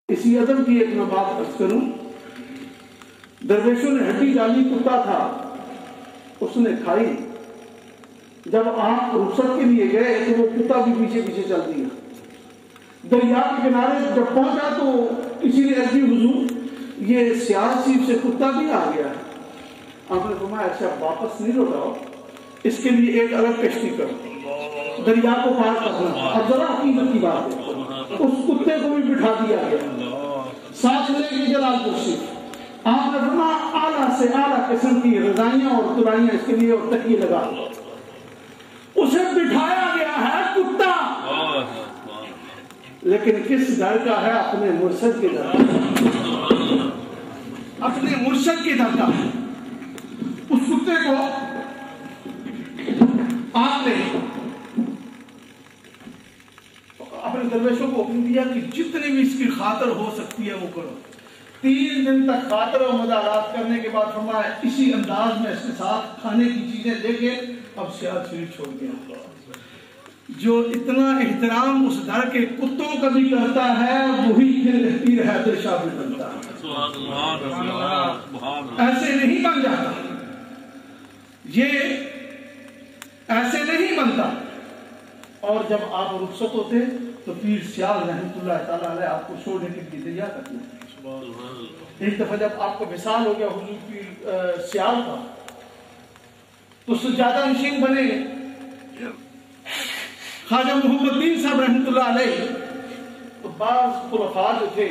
इसी अदब की एक मैं बात अर्ज करूं। दरवेशों ने हड्डी डाली, कुत्ता था, उसने खाई। जब आप रुखसत के लिए गए तो वो कुत्ता भी पीछे पीछे चल दिया। दरिया के किनारे जब पहुंचा तो किसी ने अर्जी, हुजूर ये सियासी से कुत्ता भी आ गया है। आपने फरमाया अच्छा वापस नहीं लौटाओ, इसके लिए एक अलग कश्ती करो, दरिया को पार करना। अब जरा हकीकत की बात है, उस कुत्ते को भी बिठा दिया गया, साथ लेके जलालपुर से। आपने फरमाया आला से आला किस्म की रजाइयां और तुराइयां इसके लिए और तकिए लगा दो। उसे बिठाया गया है कुत्ता, लेकिन किस दर का है? अपने मुर्शद के दर का, अपने मुर्शद के दर का। उस कुत्ते को आपने अपने दरवेशों को हुक्म दिया कि जितनी भी इसकी खातर हो सकती है वो करो। 3 दिन तक खातर और मदारात करने के बाद फरमाया इसी अंदाज में इसके साथ खाने की चीजें लेके अब सियाद शरीफ छोड़ दिया। जो इतना एहतराम उस दर के कुत्तों का भी करता है, वही फिर पीर हैदर शाह भी बनता है। ऐसे नहीं बन जाता, ये ऐसे नहीं बनता। और जब आप रुखसत होते तो पीर सियाल रहमतुल्लाह ताला अलैह आपको छोड़ने के लिए तैयार करते। एक दफा जब आपको विसाल हो गया हुजूर पीर सियाल का, तो सज्जादा नशीन बने ख्वाजा मोहम्मदीन साहब रहमतुल्लाह अलैह। तो बाज़ खुलफा जो थे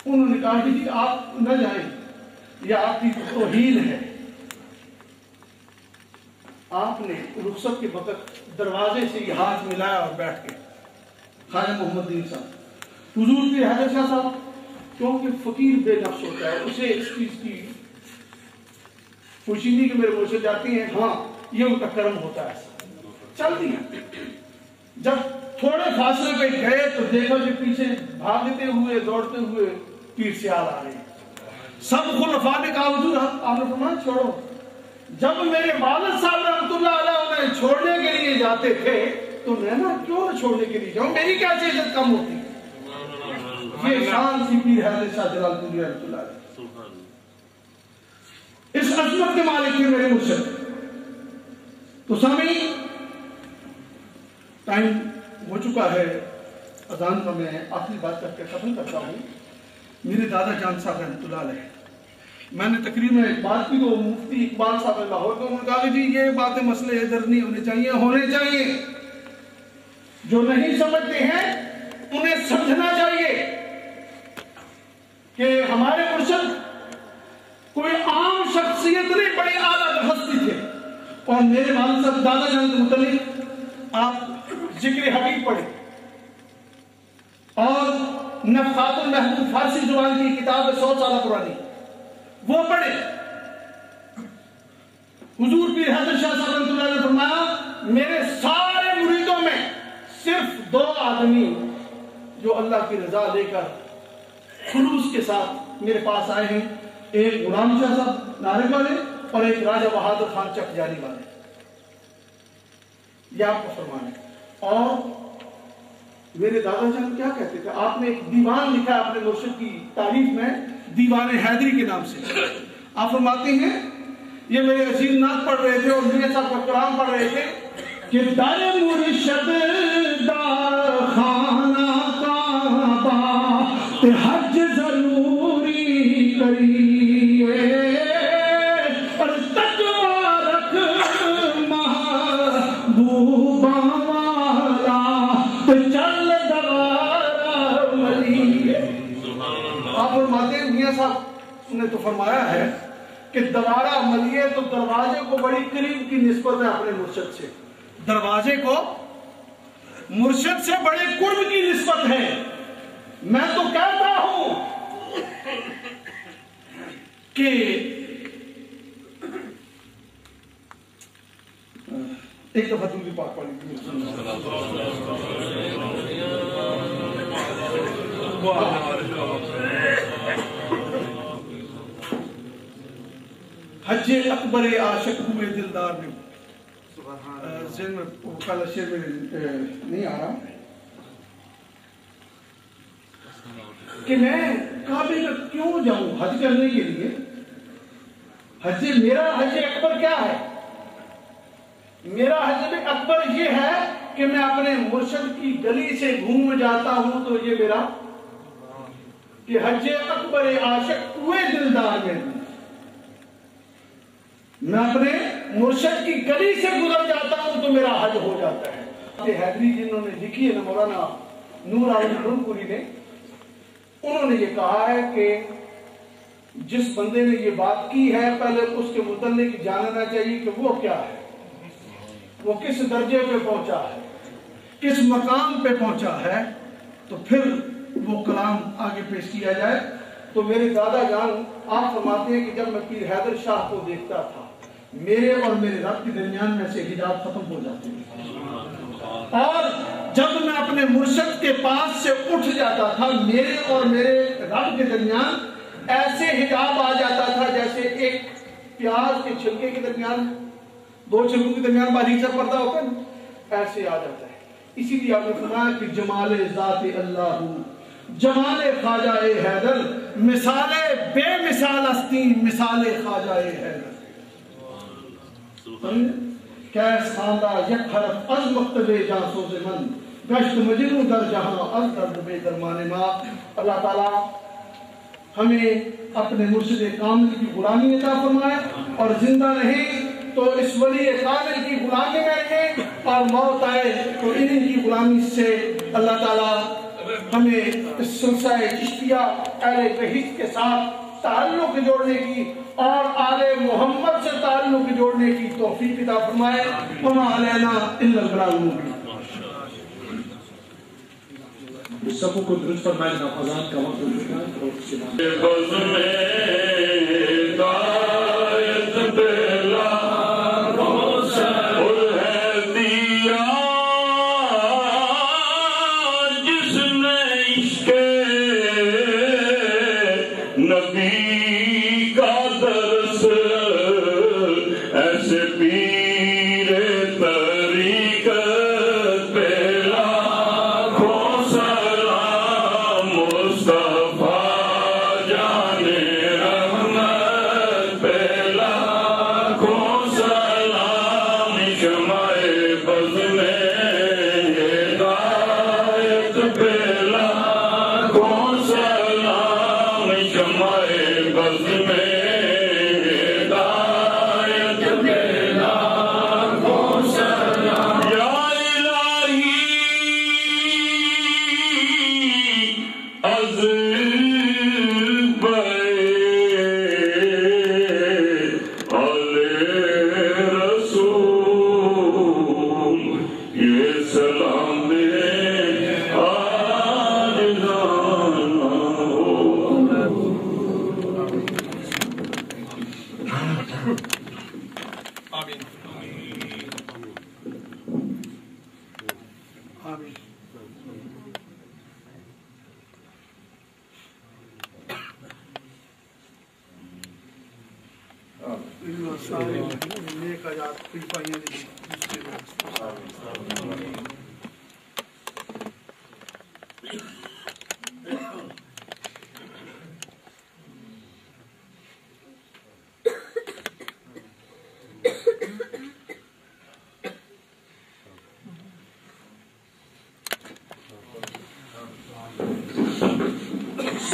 उन्होंने कहा कि आप न जाएं, यह आपकी तौहीन है। आपने रुखसत के वक्त दरवाजे से हाथ मिलाया और बैठ गए। ख्वाजा मोहम्मदीन साहब हुजूर के हैदर शाह साहब, क्योंकि फकीर बेनफ्स होता है, उसे इस चीज की खुशी नहीं कि मेरे मुंह से जाती है, हाँ ये उनका कर्म होता है, चल दिया। जब थोड़े फासले पे गए तो देखो कि पीछे भागते हुए दौड़ते हुए पीर सियाल आ रहे। सब खुलफा ने कहा हुजूर आपने फरमाया छोड़ो। जब मेरे वालिद साहब रहमतुल्लाह अलैह उन्हें छोड़ने के लिए जाते थे तो मैं ना क्यों न छोड़ने के लिए जाऊं, मेरी क्या इज्जत कम होती। ये शान सी पीर हैदर शाह जलालपुरी रहमतुल्लाह अलैह, इस अजमत के मालिक थे मेरे मुर्शिद। तो सामी टाइम हो चुका है अजान का, मैं आखिरी बात करके खत्म करता हूँ। मेरे दादा जान साहब रहमतुल्लाह अलैह, मैंने तकरीर में एक बात की तो मुफ्ती इकबाल साहब लाहौर को उन्होंने कहा कि जी ये बातें मसले इधर नहीं होने चाहिए, होने चाहिए। जो नहीं समझते हैं उन्हें समझना चाहिए कि हमारे मुर्शिद कोई आम शख्सियत नहीं, बड़ी आला हस्ती थे। और मेरे वालिद साहब दादा जान के मुतालिक आप जिक्र हबीब पढ़े और नफ़ातुल महबूब फारसी जुबान की किताब है 100 साल पुरानी, वो पढ़े। हुजूर पीर हैदर शाह साहब रहमतुल्लाह ने फरमाया मेरे सारे मुरीदों में सिर्फ 2 आदमी जो अल्लाह की रजा लेकर खुलूस के साथ मेरे पास आए हैं, एक गुलाम शाह साहब नारे वाले और एक राजा बहादुर खान चक जानी वाले। यह आपको फरमाना है। और मेरे दादा जान क्या कहते थे, आपने एक दीवान लिखा है अपने मुर्शिद की तारीफ में, दीवान हैदरी के नाम से। आप फरमाते हैं ये मेरे अजीज नाथ पढ़ रहे थे और मियां साहब का कलाम पढ़ रहे थे कि दारे मुर्शिद दा खाना काबा ते हज जरूरी करिए और तकवा रख महबूबा वाला ते चल दवारा मलिए। आप फरमाते हैं मियां साहब ने तो फरमाया है कि दवारा मलिए तो दरवाजे को बड़ी करीब की निस्बत है अपने मुर्शिद से, दरवाजे को मुर्शिद से बड़े कुर्ब की निस्बत है। मैं तो कहता हूं कि एक दफा दूसरी पाक पढ़ी हज अकबर आशिक हुए दिलदार ने शेर में कल शेर में नहीं आ रहा। कि मैं काबे तक क्यों जाऊं हज करने के लिए। मेरा हज अकबर क्या है? मेरा हज अकबर ये है कि मैं अपने मुर्शिद की गली से घूम जाता हूं, तो ये मेरा कि हज अकबर आशिक हुए दिलदार में, मैं अपने मुर्शिद की गली से गुजर जाता हूं तो मेरा हज हो जाता है। ये हैदरी जिन्होंने लिखी है ना, मौलाना नूर आलम नूरपुरी ने, उन्होंने ये कहा है कि जिस बंदे ने ये बात की है पहले उसके मुतल्लिक जानना चाहिए कि वो क्या है, वो किस दर्जे पे पहुंचा है, किस मकाम पे पहुंचा है, तो फिर वो कलाम आगे पेश किया जाए। तो मेरे दादा जान आप फरमाते हैं कि जब मैं पीर हैदर शाह को देखता था, मेरे और मेरे रब के दरमियान में से हिजाब खत्म हो जाते थे, और जब मैं अपने मुर्शिद के पास से उठ जाता था, मेरे और मेरे रब के दरमियान ऐसे हिजाब आ जाता था जैसे एक प्याज के छिलके के दरमियान, दो छिलकों के दरमियान बारीक सा पर्दा होता है, ऐसे आ जाता है। इसीलिए आपने फरमाया कि जमाले ज़ाते अल्लाह जमाले ख्वाजाए हैदर, मिसाले बेमिसाल अस्ती मिसाले ख्वाजाए हैदर। कैस खानदा यक हरफ अज मक्तबे जासो से मन गश्त मजनू दर जहां अज दर्द बे दरमाने माँ। अल्लाह ताला हमें अपने मुर्शिद कामिल की गुलामी अता फरमाए और जिंदा रहे तो इस वली कामिल की गुलामी में रहे, और मौत आए तो इन्हीं की गुलामी से अल्लाह ताला हमें इस सिलसिले चिश्तिया अहले बहित के साथ ताल्लुक जोड़ने की और आले मोहम्मद से ताल्लुक जोड़ने की तौफीक अता फरमाए। वमा अलैना इल्लल बलागुल मुबीन। सबको दुरुस्त फरमाए। अज़ान का वक्त हो चुका है और उसके बाद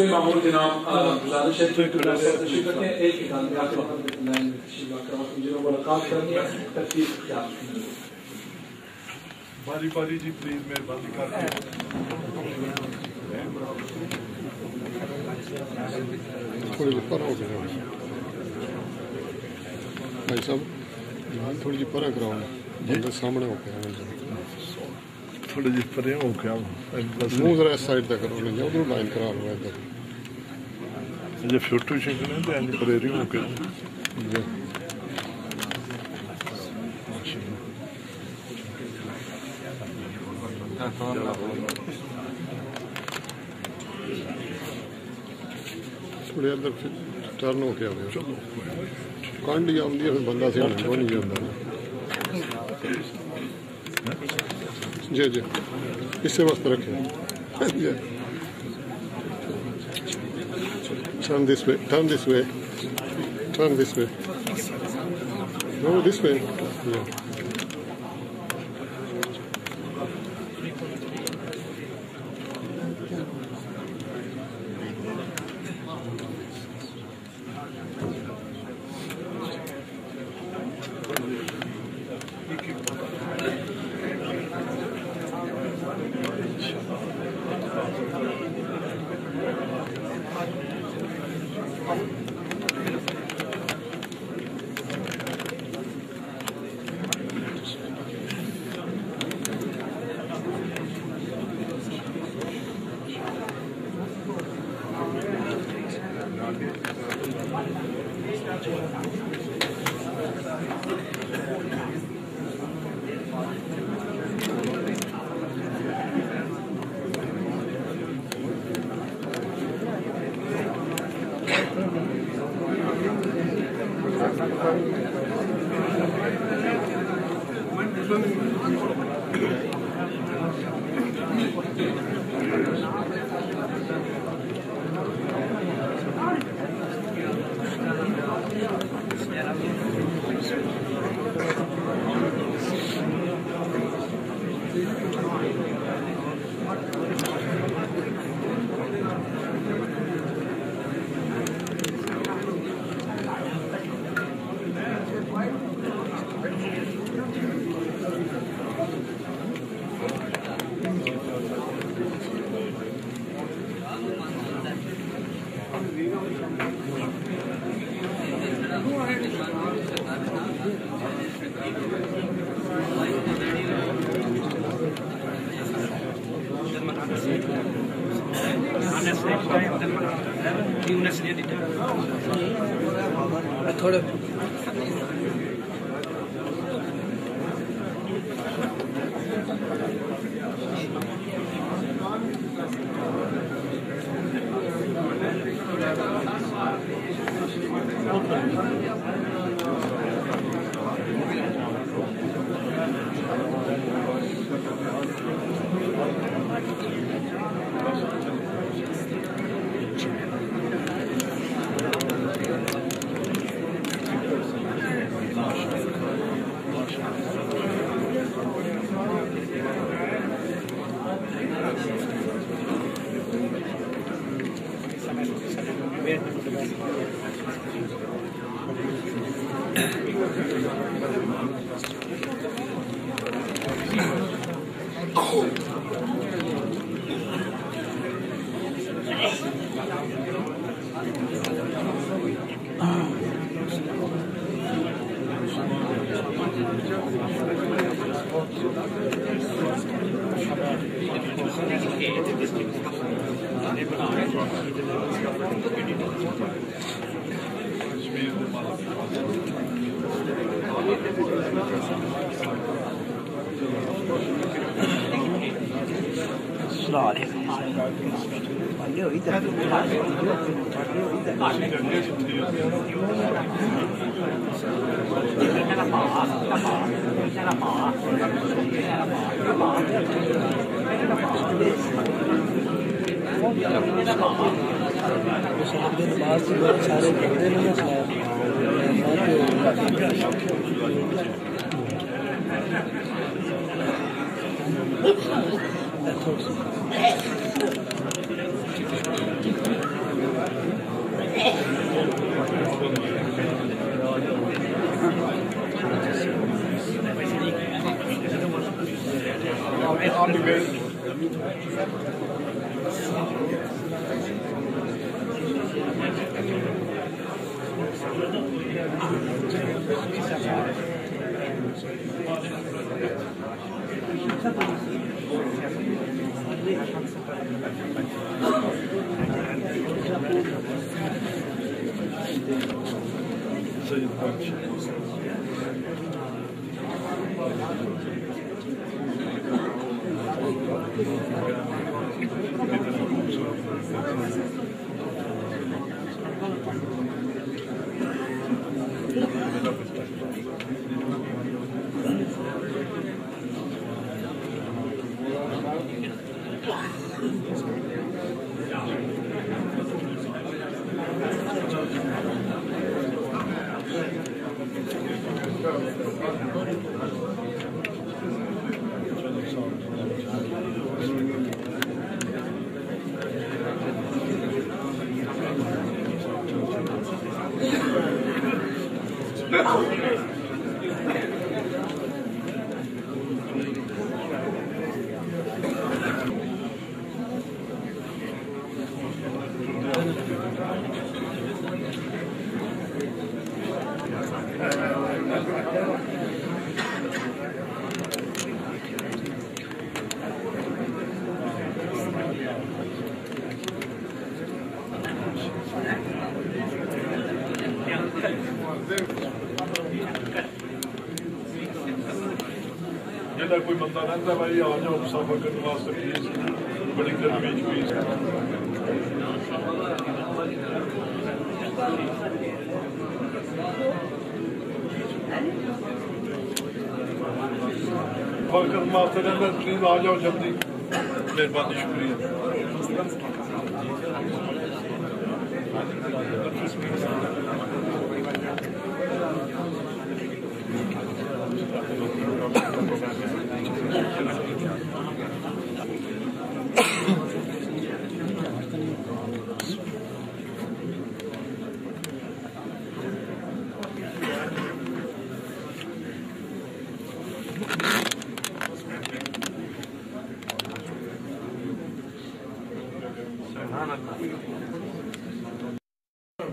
मामूल जनाब गुजारिश है तशरीफ रखें। एक ही काम में आपके वक्त जिन्होंने मुलाकात करनी है तकलीफ क्या बारी बारी जी प्लीज मेहरबानी करके थोड़ी जी पर हो गया भाई साहब, थोड़ी जी पर कराओ बंदे सामने हो गया, थोड़े जी परे हो गया मुंह जरा इस साइड तक करो, नहीं उधर लाइन करा लो इधर जे फोटो शेकने ते अंज परेरी हो गया थोड़े अंदर टर्न हो के आ गया। कांड ही आती है फिर बंदा सियाने को नहीं जाता। जी जी इससे वास्ते रखे Turn this way. Turn this way. Turn this way. No, this way. Yeah. थोड़ा जिहदा कोई बंदा रहिंदा भाई आ जाओ मुसाफर करने वास्ते प्लीज बड़ी गर्मी च प्लीज सफर करने वास्ते रहिंदा प्लीज आ जाओ जल्दी मेहरबानी शुक्रिया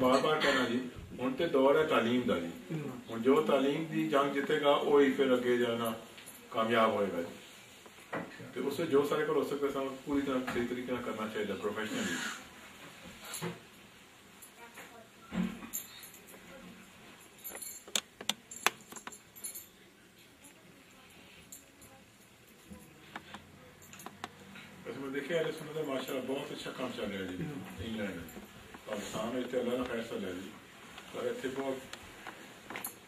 बार बार कहना जी हुण ते दौर है तालीम का जी हुण जो तालीम की जंग जितेगा वही फिर अगे जाना कामयाब होएगा जी तो उससे जो सारे को हो सकता है पूरी तरह सही तरीके से करना चाहिए प्रोफेशनली वैसे मैं देखे यार सुनने माशाल्लाह बहुत अच्छा काम चल रहा है जी इंग्लैंड में पाकिस्तान में अल्लाह का फैसला है जी पर इतने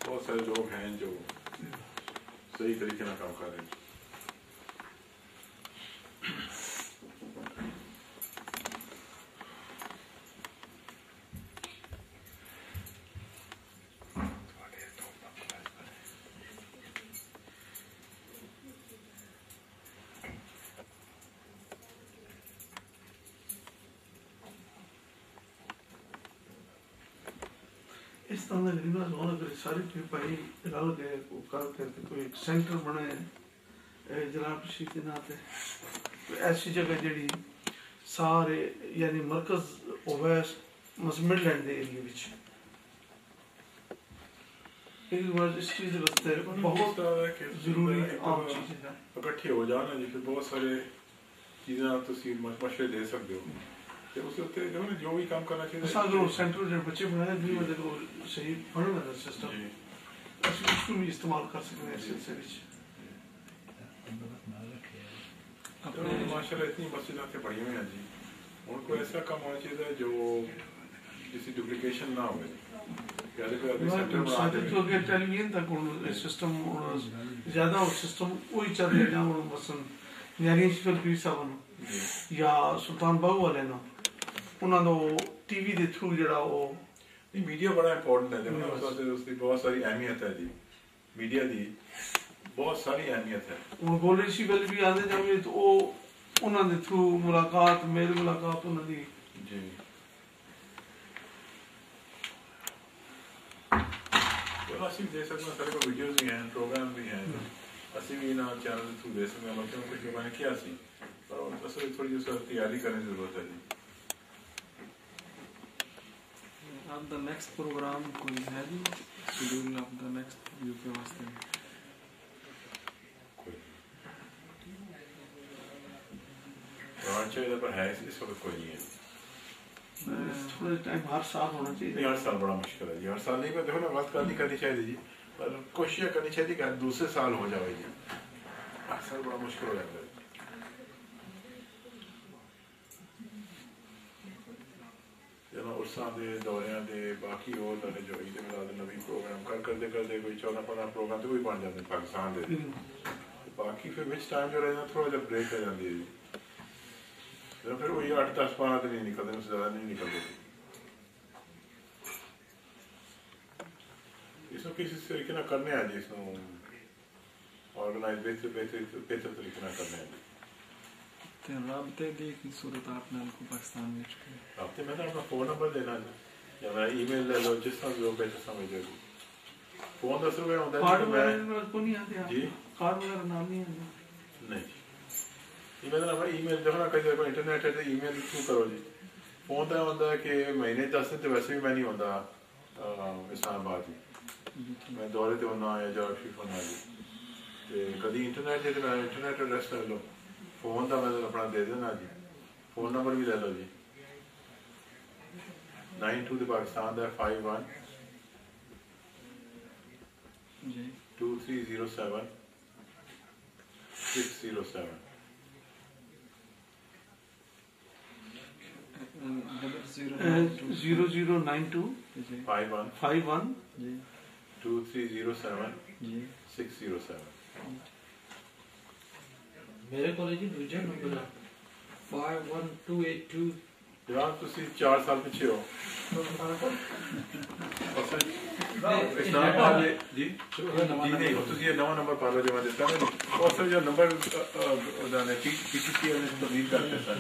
बहुत सारे लोग हैं जो सही तरीके से काम कर रहे हैं इस तरह का गरीबा लोन अगर सारी भाई रल गए करके कोई एक सेंटर बने जनाब शीत नाते ऐसी जगह जी सारे यानी मरकज ओवैस मिडलैंड के एरिया इस चीज वास्ते बहुत जरूरी आम चीज है इकट्ठे हो जाना जी फिर बहुत सारे चीज़ें मशवरे दे सकते हो जो भी काम करना चाहिए सेंटर जो बच्चे बनाए भी मतलब सही बन रहा सिस्टम उसको भी इस्तेमाल कर सकते हैं सिलसिले माशाल्लाह इतनी मस्जिदें बड़ी हुई हैं जी उनको ऐसा काम होना चाहिए जो किसी डुप्लीकेशन ना हो टेलीविजन तक सिस्टम ज्यादा सिस्टम वही चल रहा है मसलन यानी पीर साहब या सुल्तान बाहू वाले ना उन्होंने टीवी के थ्रू जरा मीडिया बड़ा इंपॉर्टेंट है उसकी बहुत सारी अहमियत है जी मीडिया की बहुत सारी अहमियत है हूँ बोल रही सी वेल भी आते जावे तो उन्होंने थ्रू मुलाकात मेरी मुलाकात उन्होंने जी चलो असं दे सकते हैं सारे को वीडियोस भी हैं प्रोग्राम भी हैं असं भी ना चैनल के थ्रू दे सकते हैं मतलब कुछ मैंने किया सी पर असल थोड़ी उसका तैयारी करने की जरूरत है जी अब द नेक्स्ट प्रोग्राम कोई है जी schedule of the next UK वास्ते चाहिए पर है इस वक्त कोई नहीं है थोड़ा टाइम हर साल होना चाहिए नहीं हर साल बड़ा मुश्किल है जी हर साल नहीं पर देखो ना बात करनी चाहिए जी पर कोशिश करनी चाहिए कि दूसरे साल हो जाए जी हर साल बड़ा मुश्किल हो जाता है उर्सा के दौरिया के बाकी और जो ईद मिलाद नबी प्रोग्राम करते करते कोई 14-15 प्रोग्राम तो भी बन जाते पाकिस्तान के बाकी फिर विच टाइम जो रहना थोड़ा जहा ब्रेक आ जाती है जी फिर वही 8-10-12 दिन नहीं निकलते उससे ज़्यादा नहीं निकलते इसमें किसी तरीके ना करने हैं जी इसमें ऑर्गेनाइज बेहतर तरीके ना करने हैं ते राबते दी की सूरत आपने को पाकिस्तान में राबते में तो अपना फ़ोन नंबर देना है या मेरा ईमेल ले लो जिस तरह जो बेहतर समझ फोन 10 रुपए होता है कार्ड वगैरह को नहीं आते जी कार्ड वगैरह नाम नहीं आते नहीं ईमेल ना भाई ईमेल जो ना कहीं कोई इंटरनेट है तो ईमेल थ्रू करो जी फोन तो होता है कि महीने 10 दिन तो वैसे भी मैं नहीं होता इस्लामाबाद ही मैं दौरे ते होना या जॉब शिफ्ट होना जी ते कभी इंटरनेट जे इंटरनेट एड्रेस कर लो फोन तो मैं अपना दे देना जी फोन नंबर भी ले लो जी 92 the Pakistan da 51 2307 607 0092 51 2307 607 मेरे कॉलेज में दूसरा नंबर है 51282 जनाब तुसी 4 साल पीछे हो इस्लामाबाद जी जी नहीं हो तुसी ये नवा नंबर पा लो जो मैं देता हूं और सर जो नंबर उदाने पीटीसी ने तब्दील करते हैं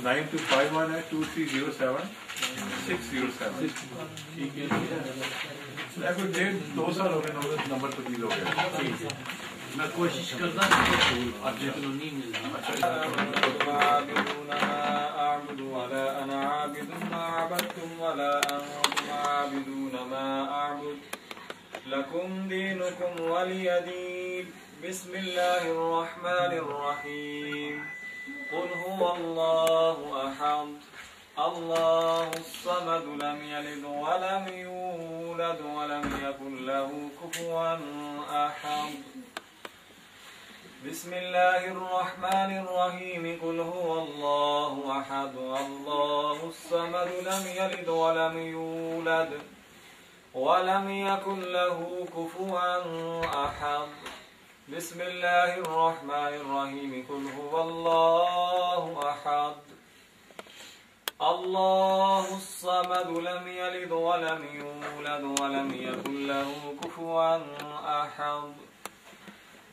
9251 है 2307 607 ठीक है लगभग 1.5-2 साल हो गए नंबर तब्दील हो गया मैं कोशिश करता हूँ आज तो नहीं मिलता ولا أنا عابد ما عبدتم ولا أنتم عابدون ما أعبد لكم دينكم ولي دين بسم الله الرحمن الرحيم قل هو الله أحد الله الصمد لم يلد ولم يولد ولم يكن له كفوا أحد بسم الله الرحمن الرحيم قل هو الله أحد الله الصمد لم يلد ولم يولد ولم يكن له كفوا أحد بسم الله الرحمن الرحيم قل هو الله أحد الله الصمد لم يلد ولم يولد ولم يكن له كفوا أحد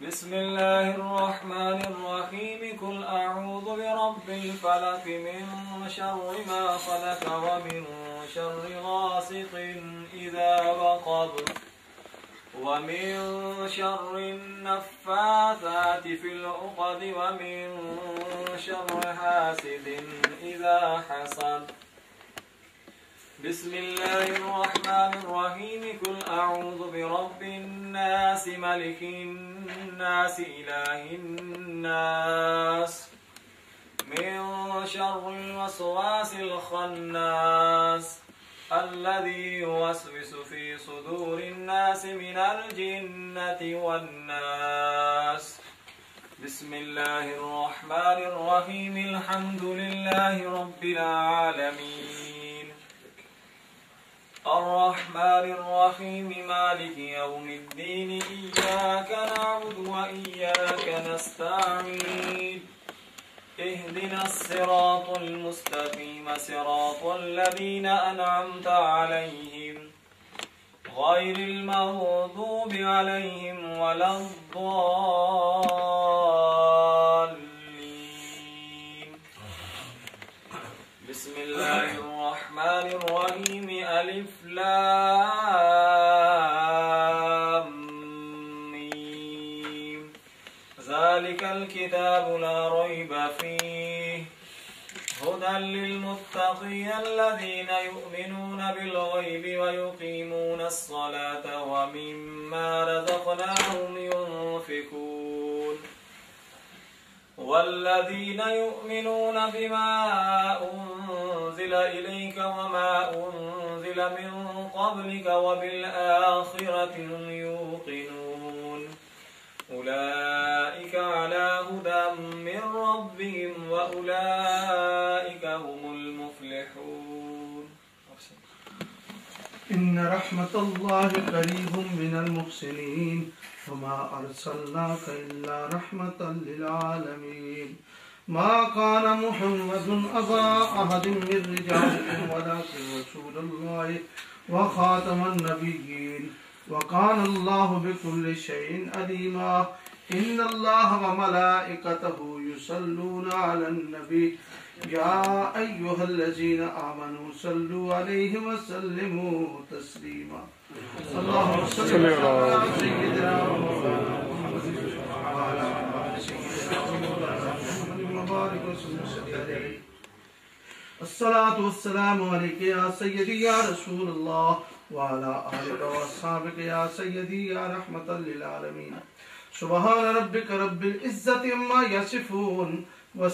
بسم الله الرحمن الرحيم قل أعوذ برب الفلق من شر ما خلق ومن شر غاسق إذا وقب ومن شر النفاثات في العقد ومن شر حاسد إذا حسد بسم الله الرحمن الرحيم قل أعوذ برب الناس ملك الناس إله الناس من شر الوسواس الخناس الذي يوسوس في صدور الناس من الجنة والناس بسم الله الرحمن الرحيم الحمد لله رب العالمين الرحمن الرحيم مالك يوم الدين إياك نعبد وإياك نستعين اهدنا الصراط المستقيم صراط الذين أنعمت عليهم غير المغضوب عليهم ولا الضالين بسم الله الرحمن الرحيم ألف لام ميم ذلك الكتاب لا ريب فيه هدى للمتقين الذين يؤمنون بالغيب ويقيمون الصلاة ومما رزقناهم ينفقون والذين يؤمنون بما أنزل إليك وما أنزل من قبلك وبالآخرة هم يوقنون أولئك على هدى من ربهم وأولئك هم المفلحون إن رحمة الله قريب من المحسنين وما أرسلناك إلا رحمة للعالمين ما كان محمد أبا أحد من رجالكم ولكن رسول الله وخاتم النبيين وكان الله بكل شيء عليما इन्नल्लाह व मलाइकतहु युसल्लूना अलन नबी या अय्युहल्लज़ीना आमनू सल्लु अलैहि व सल्लिमू तस्लीमा। अल्लाहुम्मा सल्लि अला सय्यिदिना मुहम्मद व अला आलि सय्यिदिना मुहम्मद व बारिक वसल्लिम अलैहि। अस्सलातु वस्सलामु अलैका या सय्यदी या रसूलल्लाह व अला आलिका व अस्हाबिका या सय्यदी या रहमतल लिल आलमीन। सुब्हान रब्बिका रब्बिल इज्जति अम्मा यसिफून व